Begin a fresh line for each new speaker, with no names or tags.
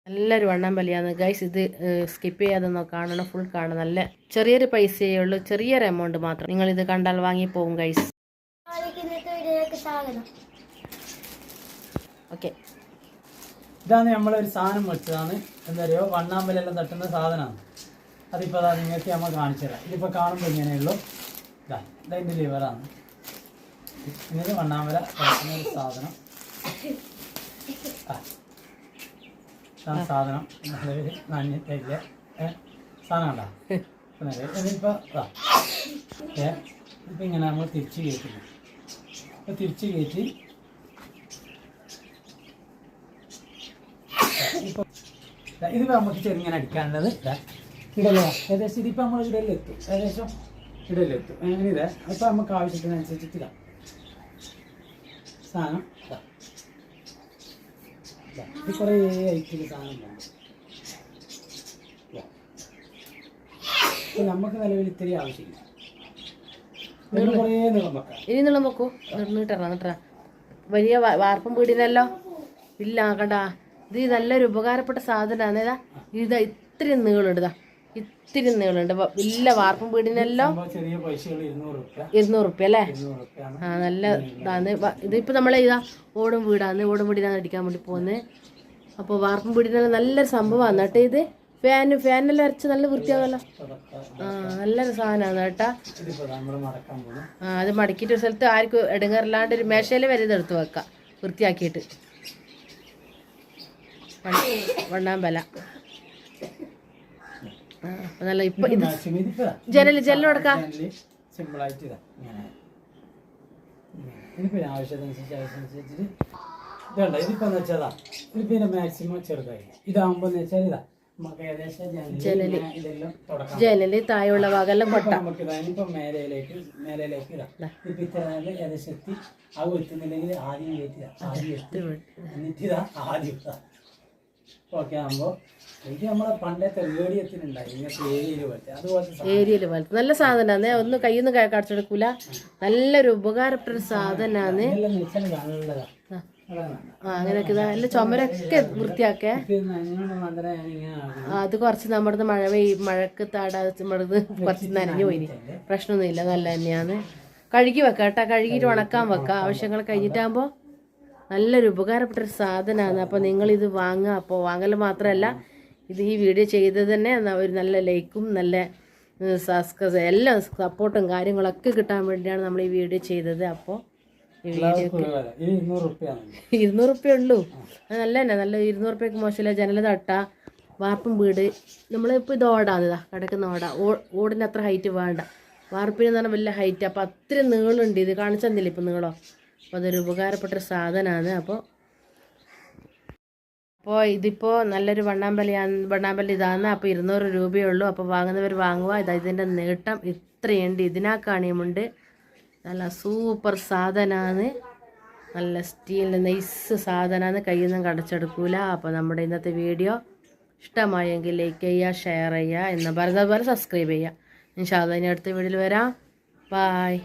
നല്ലൊരു വണ്ണാമ്പലിയാണ് ഗൈസ്. ഇത് സ്കിപ്പ് ചെയ്യാതെ കാണണം, ഫുൾ കാണണം. നല്ല ചെറിയൊരു പൈസയേ ഉള്ളൂ, ചെറിയൊരു എമൗണ്ട് മാത്രം. നിങ്ങൾ ഇത് കണ്ടാൽ വാങ്ങിപ്പോവും ഗൈസ്. ഓക്കെ,
ഇതാണ് നമ്മളൊരു സാധനം വെച്ചതാണ്. എന്താ പറയുക, വണ്ണാമ്പലെല്ലാം തട്ടുന്ന സാധനമാണ്. അതിപ്പോൾ അതാ നിങ്ങൾക്ക് നമ്മൾ കാണിച്ചു തരാം. ഇതിപ്പോൾ കാണുമ്പോൾ ഇങ്ങനെയുള്ളൂ. ഇതതിൻ്റെ ലിവറാണ്. ഇങ്ങനെ വണ്ണാമ്പല തട്ടുന്ന ഒരു സാധനം. സാധനം നഞ്ഞിട്ടില്ല സാധനം ഉണ്ടോ? ഇതിപ്പോൾ ഇപ്പം ഇങ്ങനെ നമ്മൾ തിരിച്ച് കയറ്റുന്നു. ഇപ്പം തിരിച്ച് കയറ്റി ഇപ്പോൾ ഇതിപ്പോൾ നമുക്ക് ചെറുങ്ങനെ അടിക്കാനുള്ളത് ഇടലോ. ഏകദേശം ഇതിപ്പോൾ നമ്മൾ ഇടയിലെത്തും, ഏകദേശം ഇടയിലെത്തും. അങ്ങനെ ഇതാ അപ്പോൾ നമുക്ക് ആവശ്യത്തിനനുസരിച്ചിട്ട് ഇതാ സാധനം ഇത് കുറേ ഐറ്റിൽ സാധനം വേണം. ഇപ്പം നമുക്ക് നിലവിൽ ഇത്തിരി ആവശ്യമില്ല. കുറേ നീളം വെക്കാം.
ഇനി നീളം വെക്കൂ. നീട്ടറാ വലിയ വാർപ്പും വീടിനല്ലോ ഇല്ല കണ്ടാ. ഇത് നല്ലൊരു ഉപകാരപ്പെട്ട സാധനമാണ്. ഏതാ ഇതാ ഇത്തിരി നീളുണ്ട്, ഇതാ ഇത്തിരി നീളുണ്ട്. വലിയ വാർപ്പും വീടിനെല്ലാം 200 റുപ്യ അല്ലേ? നല്ല ഇതാണ്. ഇതിപ്പോൾ നമ്മളെ ഇതാ ഓടും വീടാണ്, ഓടും വീടിനാണ് അടിക്കാൻ വേണ്ടി പോകുന്നത്. അപ്പോൾ വാർപ്പും വീടിനെല്ലാം നല്ലൊരു സംഭവമാണ് കേട്ടോ. ഇത് ഫാനെല്ലാം അരച്ച് നല്ല വൃത്തിയാകുമല്ലോ. നല്ലൊരു സാധനമാണ് കേട്ടാ. അത് മടക്കിയിട്ട് ഒരു സ്ഥലത്ത് ആർക്കും ഇടങ്ങാറില്ലാണ്ട് ഒരു മേശയിൽ വരെ ഇതെടുത്ത് വെക്കാം വൃത്തിയാക്കിയിട്ട്. വണ്ണാമ്പല നല്ല. ഇപ്പൊ ജനൽ കൊടുക്കാം.
സിമ്പിളായിട്ട് ആവശ്യത്തിനനുസരിച്ചിട്ട് ഇതുണ്ട്. ഇതിപ്പോൾ എന്ന് വെച്ചാൽ ഇത് പിന്നെ മാക്സിമം ചെറുതായി. ഇതാകുമ്പോൾ എന്ന് വെച്ചാൽ ഇതാ നമുക്ക് ഏകദേശം
ജനല് താഴെയുള്ള ഭാഗമെല്ലാം കൊട്ട
നമുക്ക് ഇതാ മേലയിലേക്ക് ഇതാ. ഇപ്പം ഇത്ര ഏകദേശം എത്തി. അത് എത്തുന്നില്ലെങ്കിൽ ആദ്യം എത്തി എന്നിട്ട് ഇതാ ആദ്യം ഇതാ. ഓക്കെ ആകുമ്പോൾ എനിക്ക് നമ്മളെ പണ്ടത്തെ റേഡിയത്തിനുണ്ടായി ഇങ്ങനത്തെ ഏരിയയിൽ പോലത്തെ
നല്ല സാധനമാണ്. ഒന്ന് കയ്യിൽ നിന്ന് കടച്ചെടുക്കൂല. നല്ലൊരു ഉപകാരപ്പെട്ട സാധനമാണ്. അങ്ങനെയൊക്കെ നല്ല ചുമരൊക്കെ വൃത്തിയാക്കേ. അത് കുറച്ച് നമ്മുടെ മഴക്ക് നമ്മുടെ കുറച്ച് നനഞ്ഞു പോയി. പ്രശ്നമൊന്നുമില്ല, നല്ല തന്നെയാണ്. കഴുകി വെക്കാം കേട്ടോ. കഴുകിയിട്ട് ഉണക്കാൻ വെക്കാം. ആവശ്യങ്ങൾ കഴിഞ്ഞിട്ടാകുമ്പോൾ നല്ലൊരു ഉപകാരപ്പെട്ടൊരു സാധനമാണ്. അപ്പോൾ നിങ്ങളിത് വാങ്ങുക. അപ്പോൾ വാങ്ങൽ മാത്രമല്ല, ഇത് ഈ വീഡിയോ ചെയ്തത് തന്നെ ഒരു നല്ല ലൈക്കും നല്ല എല്ലാം സപ്പോർട്ടും കാര്യങ്ങളൊക്കെ കിട്ടാൻ വേണ്ടിയാണ് നമ്മൾ ഈ വീഡിയോ ചെയ്തത്. അപ്പോൾ ഈ വീഡിയോക്ക് 200 റുപ്യ ഉള്ളൂ. അത് നല്ല തന്നെ, നല്ല 200 റുപ്യക്ക് മോശമില്ല. ജനൽ തട്ട, വാർപ്പും വീട്. നമ്മളിപ്പോൾ ഇത് ഓടാണ്, കിടക്കുന്ന ഓടിൻ്റെ അത്ര ഹൈറ്റ് വേണ്ട. വാർപ്പിന് എന്ന് പറഞ്ഞാൽ വലിയ ഹൈറ്റ്. അപ്പോൾ അത്രയും നീളുണ്ട്. ഇത് കാണിച്ചു തന്നില്ല ഇപ്പോൾ നീളോ. അപ്പോൾ അതൊരു ഉപകാരപ്പെട്ടൊരു സാധനമാണ്. അപ്പോൾ ഇതിപ്പോൾ നല്ലൊരു വണ്ണാമ്പലി ഇതാണ്. അപ്പോൾ 200 രൂപയേ ഉള്ളൂ. അപ്പോൾ വാങ്ങുന്നവർ വാങ്ങുക. ഇതിൻ്റെ നീട്ടം ഇത്രയുണ്ട്. ഇതിനാക്കാണിയുമുണ്ട്. നല്ല സൂപ്പർ സാധനമാണ്. നല്ല സ്റ്റീലിൻ്റെ നൈസ് സാധനമാണ്. കയ്യിൽ നിന്നും കടച്ചെടുക്കൂല. അപ്പോൾ നമ്മുടെ ഇന്നത്തെ വീഡിയോ ഇഷ്ടമായെങ്കിൽ ലൈക്ക് ചെയ്യുക, ഷെയർ ചെയ്യുക, എന്ന് പറയുന്നത് പോലെ സബ്സ്ക്രൈബ് ചെയ്യുക. ഇൻഷാ അല്ലാഹ് ഇനി അടുത്ത വീഡിയോയിൽ വരാം. ബായ്.